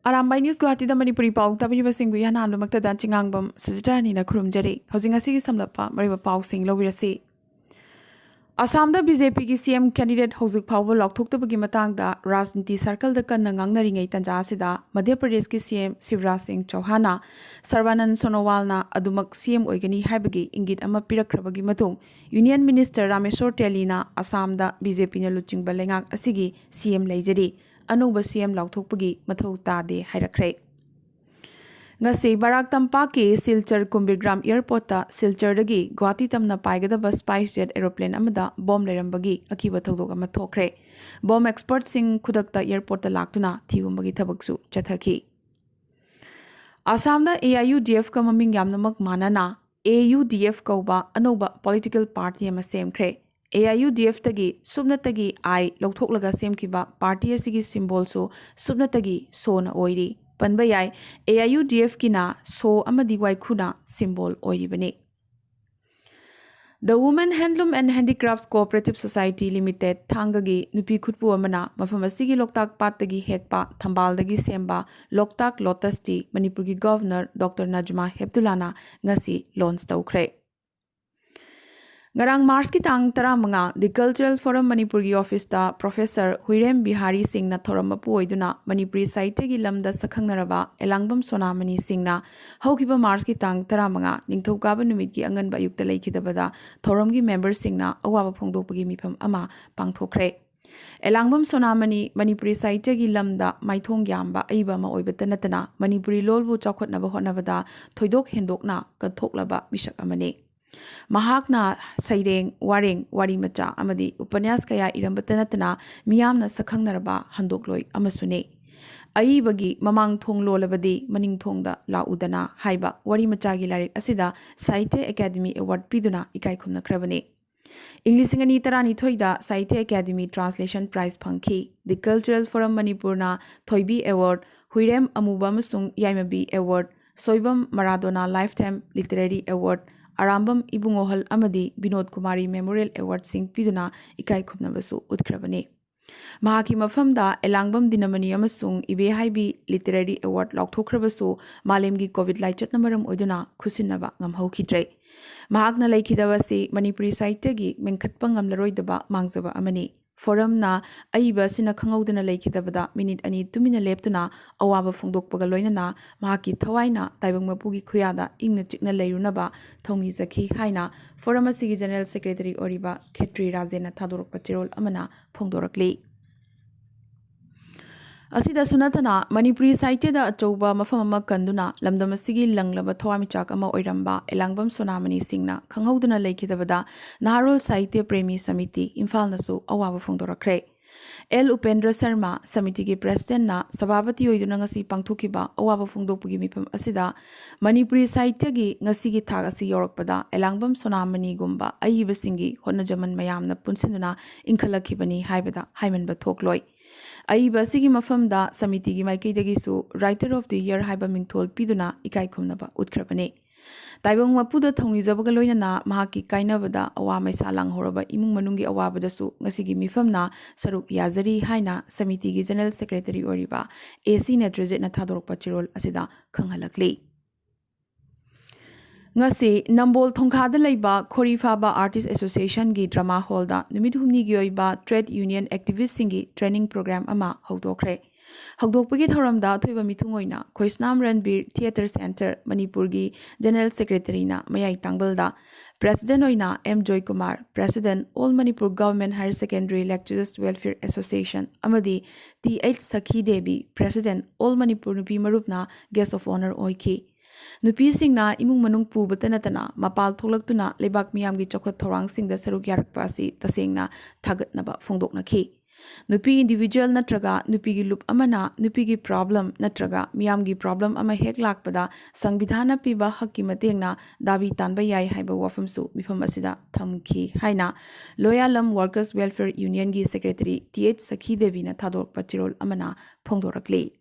Arambai News Guwahati da Manipuri Pao tabiri sing wi hanan lumakta dan chingangbam sujitrani na khurumjari hojing asigi samlapa mariba Pao sing lowirasi Assam da BJP ki CM candidate hojik phawba lokthoktabagi matangda rajniti circle da kanna ngangnari tanja asida Madhya Pradesh ki CM Shivraj Singh Chauhana Sarvanand Sonowal na adumak CM oigani haibagi ingit ama pirakrabagi matung Union Minister Rameshwar Teli na Assam da BJP na luchingba lengak asigi CM leijari Anuba CM lauthokpagi mathau tade hairakre ngasi barak tampaki Silchar Kumbirgram Airport ta Silchar dagi Guwahati tamna paigadaba SpiceJet aeroplane amada bomb lerambagi akiba thodok ama thokre bomb expert sing khudakta airport ta laktuna thigumbagi thabaksu chathaki Assam da AIUDF ka maming yamnamak manana AUDF kauba anoba political party ama semkhre AIUDF tagi subnatagi ai lokthoklaga semkiba party asigi symbol so subnatagi so na oiri panbayai AIUDF kina so amadi waikuna symbol oiribani The Women Handloom and Handicrafts Cooperative Society Limited thangagi nupi khutpu amana mafam asigi loktak pattagi hekpa thambaldagi semba loktak lotus tea Manipur gi Governor Dr. Najma Heptulana ngasi launch tawkhre Ngarang Mars ki tang taramanga the Cultural Forum Manipur gi office ta Professor Huirem Bihari Singh na thorampu oiduna Manipuri Saite gi lamda sakhangnaraba Elangbam Sonamani Singh na haukiba Mars ki tang taramanga ningthokaba numit gi angan ba yukta leikidabada thoram gi member Singh na awaba phongdokpagi mifam ama pangthokre Elangbam Sonamani Manipuri Saite gi lamda maithong yamba aiba ma oibata natana Manipuri lolbu chawkhatnaba honabada thoidok hendokna kathoklaba misak amani Mahakna Saireng Wareng Warimacha Amadi Upanyas Kaya Irambatanatana Miyamna Sakhangnaraba Handokloi Amasune Aibagi Mamang Thong Lolabadi Maning Thongda La Udana Haiba Warimacha Gilarik Asida Saite Academy Award Piduna Ikai Kumna Kravane English Singani Tarani Thoida Saite Academy Translation Prize Pangki The Cultural Forum Manipurna Thoibi Award Huirem Amubam Sung Yaimabi Award Soibam Maradona Lifetime Literary Award Arambam Ibungohal Amadi Binod Kumari Memorial Award Sing Piduna Ikai Khubnabasu Utkrabane. Mahaki Mafamda Elangbam Dinamani Amasung Ibe Haibi Literary Award Lokthokrabasu Malemgi COVID Laichat Namaram Oduna Kusinaba Ngamhau Kitre. Mahakna Laikidawasi Manipuri Saitegi Menkatpang Amlaroidaba Mangzaba Amani. Forum na Aiba Sina Kangaudana Laikidabada Minute Ani Tumina Leptuna Awaba Fungdok Pagaloina na Mahaki Tawaina Taibang Mapugi Kuyada Ingna Chikna Layrunaba Tony Zaki Haina Forum Asigi General Secretary Oriba Ketri Razena Tadorok Patirol Amana Pongdorakli Asida Sunatana Manipuri Saite da Achoba Mafama Kanduna Lamdam Asigi Langlaba Thawamichak Ama Oiramba Elangbam Sonamani Singna Kangaudana Laikidabada Naharol Saite Premi Samiti Imphal Nasu Awaba Fongdorakre L. Upendra Sharma Samiti ki President na Sababati Oiduna ngasi pangthokiba awaba phongdokpagi mifam asida Manipuri Saite gi ngasi gi thak asi yorakpada Elangbam Sonamani gumba aiba singi honajaman mayamna punsinuna inkhalakibani haibada haimanba thokloi Aiba sigi mafamda Samiti gi maikaidagisu Writer of the Year haiba mingthol piduna ikai khumnaba utkrabane Taibang Mapuda Thongni Zabagaloina na Mahaki Kainabada Awa Maisa Langhoraba Imung Manungi Awabadasu Ngasigi Mifamna Saruk Yazari Haina Samiti gi General Secretary Oriba AC Netrajet na Thadorok Pachirol Asida Kanghalakli Ngasi Nambol Thongkhada Leiba Khorifaba Artist Association gi Drama Hall da Numit Humni gi Oiba Trade Union Activist Singi Training Program ama Hogdokre Hogdokpagi Thoramda Thoiba Mitungoina Khoisnam Ranbir Theatre Center Manipur gi General Secretary na Mayai Tangbalda President Oina M Joy Kumar President All Manipur Government Higher Secondary Lecturers Welfare Association Amadi TH Sakhi Devi President All Manipur Nupi Marupna Guest of Honor Oiki Nupi Singna Imung Manung Pubatanatana Mapal Tholaktuna Lebak Miyamgi Chokhat Thorang Singda Saruk Yarakpasi Tasengna Thagat Naba Fongdokna Ki Nupi individual natraga nupi gi loop amana nupi gi problem natraga miyam gi problem ama hek lakpada sangbidhana piba hakki matengna dabi tanba yai haiba wafamsu mifam asida thamki haina Loyalam Workers Welfare Union gi Secretary TH Sakhi Devi na thadok pachirol amana phongdorakli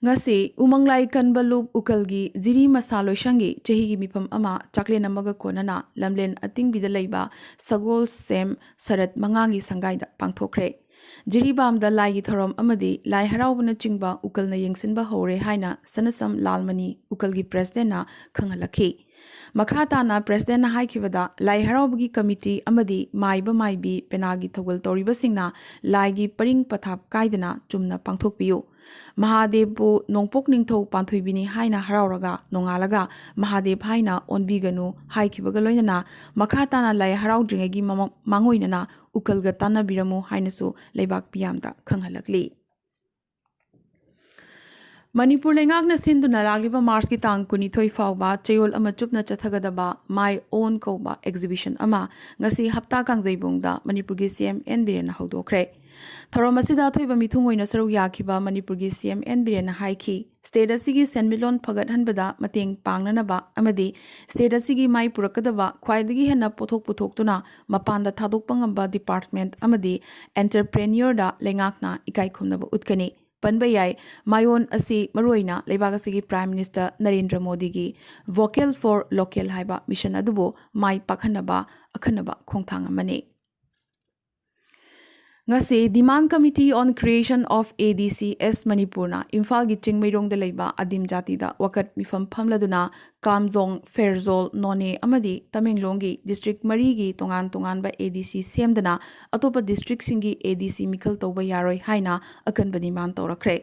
Ngasi umanglai kanbalup ukalgi ziri masalo shangi chahigi mipam ama chakle namaga konana lamlen ating bidalaiba sagol sem sarat mangangi sangai da pangthokre ꯖꯤꯔꯤꯕꯥꯝꯗ ꯂꯥꯏꯒꯤ ꯊꯧꯔꯝ ꯑꯃꯗꯤ ꯂꯥꯏ ꯍꯔꯥꯎꯕꯅꯆꯤꯡꯕ ꯎꯀꯜꯅ ꯌꯦꯡꯁꯤꯟꯕ ꯍꯧꯔꯦ ꯍꯥꯏꯅ ꯁꯅꯁꯝ ꯂꯥꯜꯃꯅꯤ ꯎꯀꯜꯒꯤ ꯄ꯭ꯔꯦꯁꯤꯗꯦꯟꯠꯅ ꯈꯪꯍꯜꯂꯛꯈꯤ ꯃꯈꯥ ताना ꯄ꯭ꯔꯦꯁꯤꯗꯦꯟꯠꯅ ꯍꯥꯏꯈꯤꯕꯗ ꯂꯥꯏ ꯍꯔꯥꯎꯕꯒꯤ committee ꯑꯃꯗꯤ ꯃꯥꯏꯕ ꯃꯥꯏꯕꯤ ꯄꯦꯅꯥꯒꯤ ꯊꯧꯒꯜ ꯇꯧꯔꯤꯕꯁꯤꯡꯅ ꯂꯥꯏꯒꯤ ꯄꯔꯤꯡ ꯄꯊꯥꯞ ꯀꯥꯏꯗꯅ ꯆꯨꯝꯅ ꯄꯥꯡꯊꯣꯛꯄꯤꯌꯨ महादेवबु नोंपोक निंथौ पांथोइबिनी हाइना हराउरगा नोंगालगा महादेव हाइना ओनबिगनु हाइखिबगा लोइनना मखा ताना लाई हराउद्रिंगेगी मांगोइनना उकलगा तानाबिरमु हाइनसु लेबाक पियामदा खंगहलकली मणिपुर लेंगाकना सिंधुना लागलिबा मार्च की तांग कुनिथोइ फाउबा चयोल अमा चुपना चथगदबा माई ओन कौबा एग्जिबिशन अमा ngasi हप्ता कांगजैबुंगदा मणिपुर की सीएम एन बिरेन हौदोखरे थौरम असिदा थोइबा मिथुंग ओइना सरुक याखिबा मणिपुर की सीएम एन बिरेन हाइखी स्टेट असिगी सेनमिलोन फगतहनबदा मतेंग पांगननबा अमदी स्टेट असिगी माई पुरकदबा ख्वाइदगी हेन्ना पोथोक पुथोक्तुना मपानदा थादोकपा ngamba डिपार्टमेंट अमदी एंटरप्रेन्योरदा लेंगाकना इकाई खुमनबा उतकनी पनबा याय मायोन असी मरोइना लेबाग असिगी प्राइम मिनिस्टर नरेंद्र मोदी की वोकल फॉर लोकल हाइबा मिशन अदुबो माई पाखनबा अखनबा खोंगथांग अमने ngase demand committee on creation of ADCS Manipurna Imphal gi chingmeirong da leiba adim jati da wakat mifam phamladuna Kamjong Ferzol None amadi Tamenglong gi district mari gi tongan tongan ba ADC semdana atopa district singi ADC mikhal toba yaroi haina akan ba demand torakre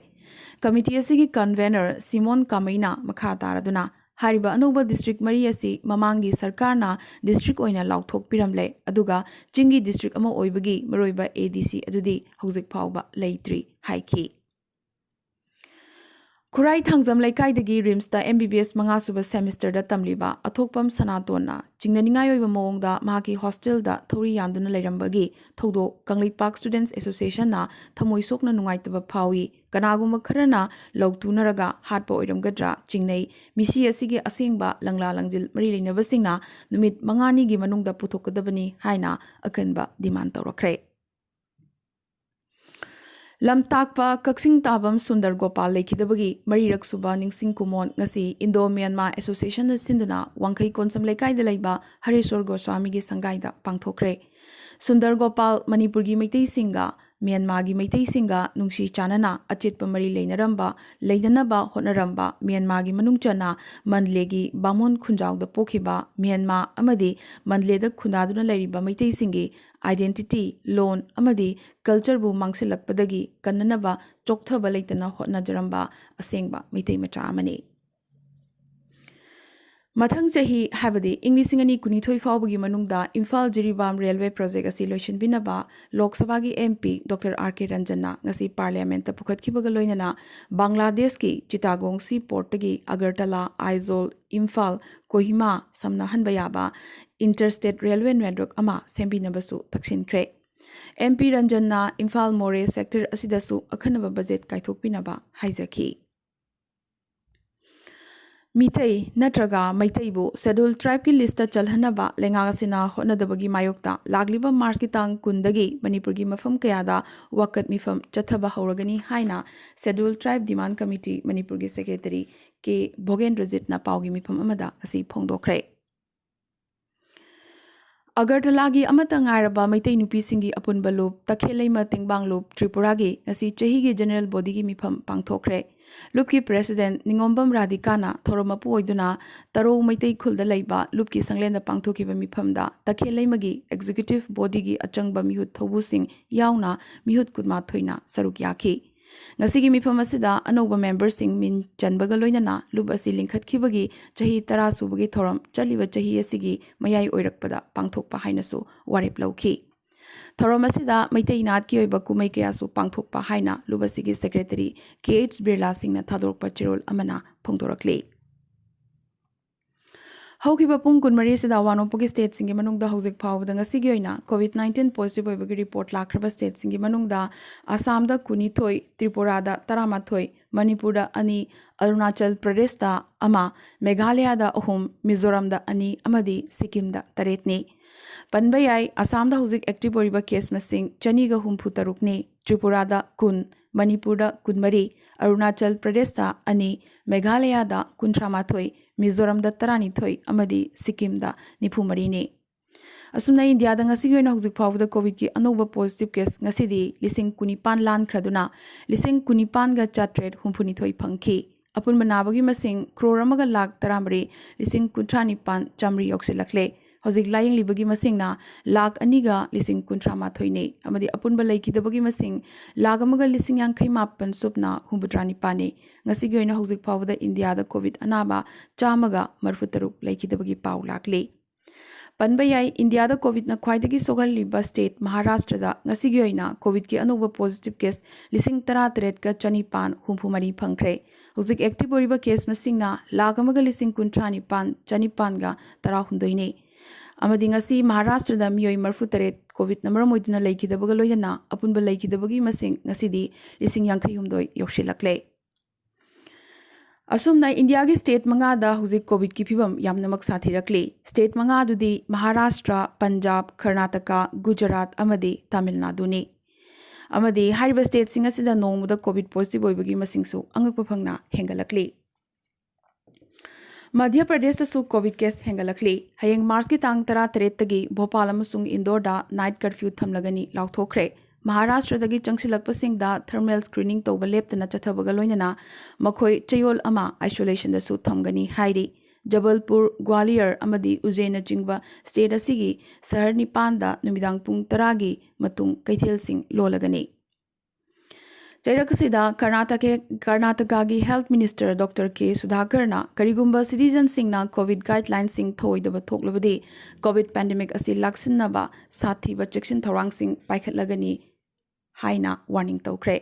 committee asigi convener Simon Kamaina makha taraduna हारिबा अनोबा district मरी असी ममांगी सरकारना district ओइना लाउथोक पिरमले अदुगा चिंगी district अमा ओइबगी मरोइबा ADC अदुदी हौजिक फाउबा लेइत्री हाइखी खुराई Thangjam लेकाइदगी रिम्सता MBBS मंगा सुबा semester दा तमलिबा अथोकपम सनातोना चिंगननिंगाय ओइबा मोंगदा माकी हॉस्टल दा थौरी यान्दुना लेरंबगी थौदो कंगलीपाक स्टूडेंट्स एसोसिएशन ना थमोइ सोकना नुंगाइतबा फावी कनागुम खरना लौतुनरगा हाटपा ओइरमगद्रा चिंगनै मिसी असिगे असेंगबा लंगला लंजिल मरी लेनबसिंगना नुमित मंगानी गी मनुंगदा पुथोकदबनी हाइना अकनबा डिमांड तौरखरे लमताकपा कक्सिंग ताबम सुंदर गोपाल लेखिदबगी मरीरक सुबा निंगसिंग कुमोन ngasi इंडो म्यांमार एसोसिएशन सिंधुना वांखै कोनसम लेकाइदा लेबा हरेश्वर गोस्वामी गी संगाइदा पांगथोखरे सुंदर गोपाल मणिपुर की मैतै सिंगा म्यांमार की मैतै सिंगा नुंगसी चानना अचितप मरी लेनरंबा लेननबा होनरंबा म्यांमार की मनुंगचना मनले की बामोन खुंजाउदा पोखिबा Myanmar अमदी मनलेदा खुनादुना लेरिबा Meitei सिंगी identity loan अमदी culture बु मांगसिलकपदगी कन्ननबा चोक्थबा लेतना होनजरंबा असेंगबा मैतै मचा अमने मथंग चही हाबदे इंग्लिसिंग अनि कुनिथोइ फाउबगी मनुंगदा इम्फाल जिरीबाम रेलवे प्रोजेक्ट असी लोइशनबिनबा लोकसभा की एमपी डॉक्टर आर.के. रंजनना ngasi पार्लियामेंट ता पुखतखिबगा लोइनना बांग्लादेश की चिटागोंग सी पोर्ट की अगरतला आइजोल इम्फाल कोहिमा समना हनबा याबा इंटरस्टेट रेलवे नेटवर्क अमा सेंबिनबसु तक्सिनख्रे एमपी रंजनना इम्फाल मोरे सेक्टर असिदसु अखनबा बजेट काइथोकपिनबा हाइजखी मितई नत्रगा मैतईबु शेड्यूल ट्राइब की लिस्ट चलहनबा लेंगागसिना होनदबगी मायोक्ता लागलिबा मार्च की तांग कुंदगी मणिपुर की मफम कयादा वकत मिफम चथबा हौरगनी हाइना schedule tribe demand committee Manipur की सेक्रेटरी के भोगेंद्रजितना पाउगी मिफम अमदा असी फोंदोखरे अगरतलागी अमता ngairaba मैतई नुपीसिंगी अपुनबा लुप तखेलैमा तिंगबांग लुप त्रिपुरा की ngasi चहीगी जनरल बॉडी की मिफम पांगथोखरे लुप की प्रेसिडेंट निंगोंबम राधिकाना थोरमपु ओइदुना तरो मैतई खुलदा लैबा लुप की संगलेंदा पांगथोखिबा मिफमदा तखेलैमगी एग्जीक्यूटिव बॉडी की अचंगबा मिहुत थौबुसिंग याउना मिहुत कुदमाथोइना सरुक याखी ngasi gi mifam asida anoba members sing min chanbaga loinana lub asi linkhatkhibagi chahi 10 subagi thoram chaliba chahi asigi mayai oirakpada pangthokpa hainasu warep lauki thoram asida maitai nat ki oiba kumai kaya su pangthokpa haina lub asigi secretary KH Birla Singh na thadorkpa chirol amana phongdorakli हौकिबा पुंग कुनमरी सिदा वानोपुगी state सिंगी मनुंगदा हौजिक फावदा ngasi gi oina COVID-19 positive ओइबगी report लाखरबा स्टेट सिंगी मनुंगदा आसामदा कुनिथोइ त्रिपुरादा 13 मणिपुरदा अनि अरुणाचल प्रदेशदा अमा मेघालयदा अहुम मिजोरमदा अनि अमदी सिक्किमदा 3 ने पनबयाई आसामदा हौजिक एक्टिव ओइबा केस मसिंग 263 ने त्रिपुरादा 10 मणिपुरदा 12 अरुणाचल प्रदेशदा अनि मेघालयदा 19 मिजोरमदा 12 अमदी सिक्किमदा 94 ने Asumna India da ngasi yoina hojik phawda COVID ki anoba positive case ngasi di lising kunipan lan khraduna lising kunipan ga chatred humpuni thoi phangki apun manabagi masing crore amaga lakh taramri lising kuntrani pan chamri yoksilakle hojik laying libagi masing na lakh aniga lising kuntra ma thoine amadi apun balai kidabagi masing lakh amaga lising yankhai mapan supna humbutrani pane ngasi yoina hojik phawda India da COVID anaba chamaga marfutaruk laikidabagi paw lakle Panbayai India da COVID na khwaidagi sogal liba state Maharashtra da ngasi yoina COVID ki anuba positive case lising tara tret ka chanipan humpumari phangkre hujik active oriba case masing na lagamaga lising kuntrani pan chanipan ga tara hundoine amadi ngasi Maharashtra da miyoi marfu tret COVID na maramoiduna laikidabaga loyana apunba laikidabagi masing ngasi di lising yankhai humdoi yokshilakle Asumna India ki state manga da hujik COVID ki phibam yamnamak sathirakli state manga dudi Maharashtra Punjab Karnataka Gujarat amadi Tamil Nadu ni amadi hariba state singa sida nongmuda COVID positive oibagi masingsu angakpa phangna hengalakli Madhya Pradesh su COVID case hengalakli hayeng March ki tang tara tagi Bhopal amasung Indore da night curfew thamlagani lauthokre Maharashtra dagi changsilakpa singda thermal screening tawba leptana chathabaga loinana makhoi chayol ama isolation da su thamgani hairi Jabalpur Gwalior amadi Ujjain na chingba state asigi sahar nipan da numidang pung 10 gi matung kaithel sing lolagani Chairakasida Karnataka gi Health Minister Dr. K. Sudhakar na karigumba citizen sing na COVID guidelines sing thoidaba thoklabadi COVID pandemic asi laksinaba sathiba chekshin thorang sing paikhatlagani haina warning tawkre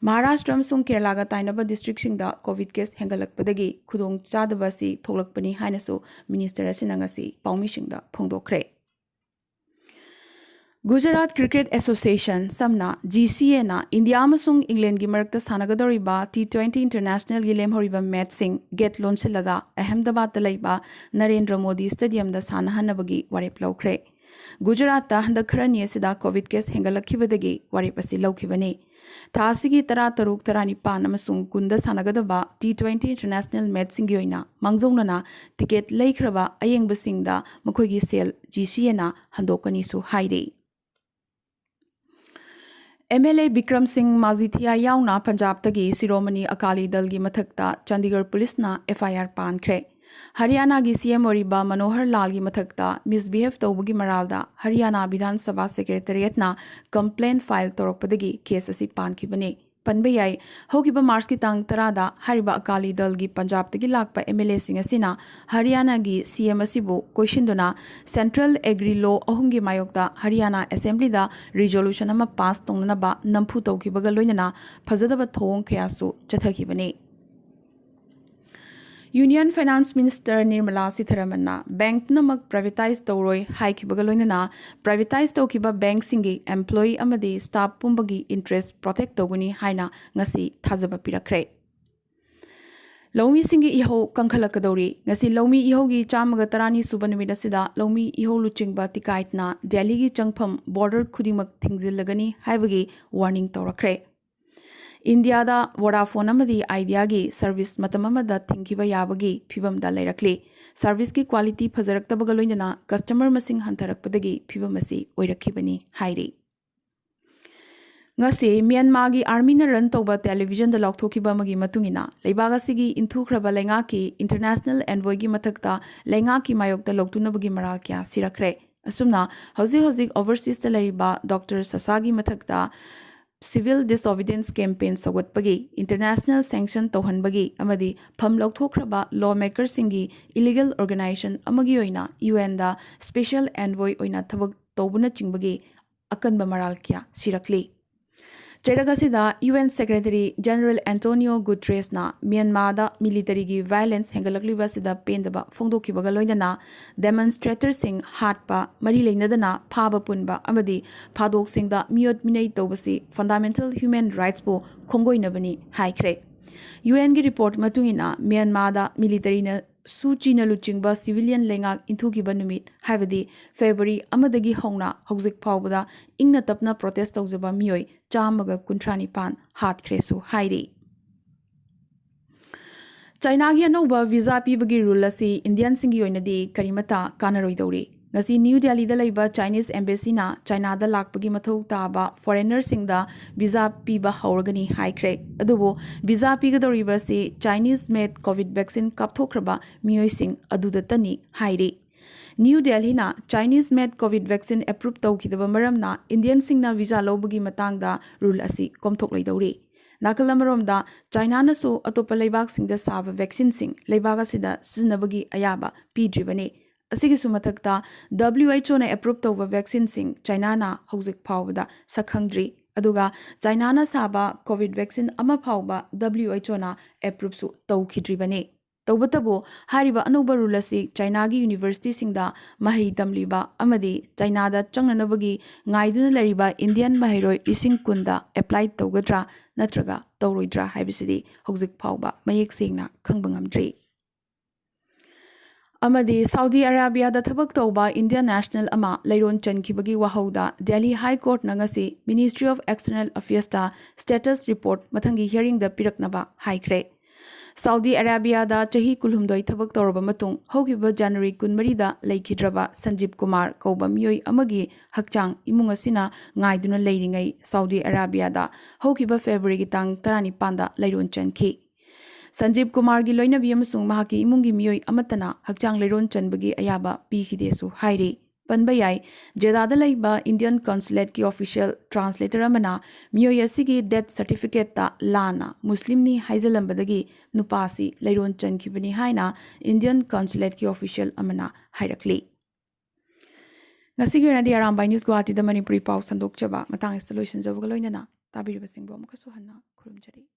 Maharashtra amsung Kerala ga tainaba district singda COVID case hengalakpadagi khudong chadaba si thoklakpani haina so minister asina ngasi paumi singda phongdokre Gujarat Cricket Association samna GCA na India amasung England gi marakta sanagadoriba T20 International gi lemhoriba match sing get lonsilaga Ahmedabad da laiba Narendra Modi Stadium da sanahanabagi warep lawkre Gujarat ta handak kharani asida COVID case hengalakkhibadagi warep asi lawkhibani Thasigi tara taruk tarani pan amasung kunda sanagadaba T20 International match sing gi oina mangjongna ticket laikhraba ayengba singda makhoigi sel GCA na handokani su haire MLA Bikram Singh Mazithia yauna Punjab tagi Siromani Akali Dal gi mathakta Chandigarh Police na FIR pankre Haryana gi CM oriba Manohar Lal gi mathakta misbehave tawbugi maralda Haryana Vidhan Sabha Secretariat na complaint file torokpadagi case asi pankibane Panbayai hogiba March ki tang tarada hariba Akali Dal gi Punjab tagi lakpa MLA sing asina Haryana gi CM asibu koishinduna Central Agri Law ahumgi mayokta Haryana Assembly da resolution ama pass tongnana ba namphu tawkibaga loinana phajadaba thong khayasu chathakibane Union Finance Minister Nirmala Sitharaman bank namak privatize tawroi haikibaga loinana privatize tawkiba bank singi employee amadi staff pumbagi interest protect tawguni haina ngasi thajaba pirakre Lawmi singi iho kangkhalakadori ngasi lawmi iho gi chamaga tarani subanumida sida lawmi iho luchingba tikaitna Delhi gi changpham border khudimak thingzilagani haibagi warning tawrakre India da Vodafone amadi idea gi service matamamada thingkiba yabagi phibam da lairakli service ki quality phajaraktabaga loinana customer masing hantarakpadagi phibam asi oirakhibani hairi ngasi Myanmar gi army na run tawba television da lakthokiba magi matungina leibaga sigi inthukraba lenga ki international envoy gi mathakta lenga ki mayokta loktunabagi maral kya sirakre asumna hozi overseas da lariba Dr. Sasagi mathakta Civil Disobedience Campaign Sawatpagi International Sanction Tawhanbagi amadi pham lauthokraba lawmaker singi illegal organization amagi oina UN da Special Envoy oina thabak tawbuna chingbagi akanba maral kya sirakli Cheragasida UN Secretary General Antonio Guterres na Myanmar da military gi violence hengalakliba sida pendaba phongdokibaga loinana demonstrator sing hatpa mari leinadana phaba punba amadi phadok singda miyot minai tawbasi fundamental human rights bo khongoinabani haikre UN gi report matungina Myanmar da military na Suchi na luchingba civilian lenga inthukiba numit haibadi February amadagi hongna hojik phawbada ingna tapna protest tawjaba miyoi chamaga kuntrani pan hat khresu hairi China gi anoba visa pibagi rule asi Indian singi oinadi karimata kanaroi dawri ngasi New Delhi da laiba Chinese embassy na China da lakpagi mathau taba foreigner singda visa piba haurgani haikre adubo visa pigadoriba si Chinese made covid vaccine kapthokraba miyoi sing aduda tani haire New Delhi na Chinese made covid vaccine approved tawkhidaba maramna Indian singna visa lobagi matangda rule asi komthok laidori Nakalamromda China na so atopa laibak singda saba vaccine sing laibaga sida siznabagi ayaba pidribane Asigi sumatakta WHO na approve tawba vaccine sing China na hauzik phawda sakhangdri aduga China na saba covid vaccine ama phawba WHO na approve su tawkhidribane tawbatabo hariba anuba rule asi China gi university singda mahai tamliba amadi China da changnanabagi ngaiduna lariba Indian mahiroi ising kunda apply tawgadra natraga tawroidra haibisidi hauzik phawba mayek singna khangbangamdri Amadi Saudi Arabia da thabak tawba Indian National ama Lairon Chankibagi Wahauda Delhi High Court nangasi Ministry of External Affairs ta status report mathangi hearing da piraknaba haikre Saudi Arabia da chahi kulhumdoi thabak tawraba matung hogiba January 13 da laikhidraba Sanjeev Kumar kauba miyoi amagi hakchang imung asina ngaiduna leiringai Saudi Arabia da hogiba February gi tang 19 da Lairon Chankhi Sanjeev Kumar gi loina bi amasung mahaki imungi miyoi amatana hakchang leiron chanbagi ayaba pihidesu hairi panba yai Jeddah laiba Indian consulate ki official translator amana miyoi asigi death certificate ta lana muslim ni haijalambadagi nupasi leiron chankhibani haina Indian consulate ki official amana hairakli Ngasigi radi Arambai News Guwahati da Manipuri Pao sandokchaba matang solution jawga loina na tabiribasingbo amakasu hanna khurumjari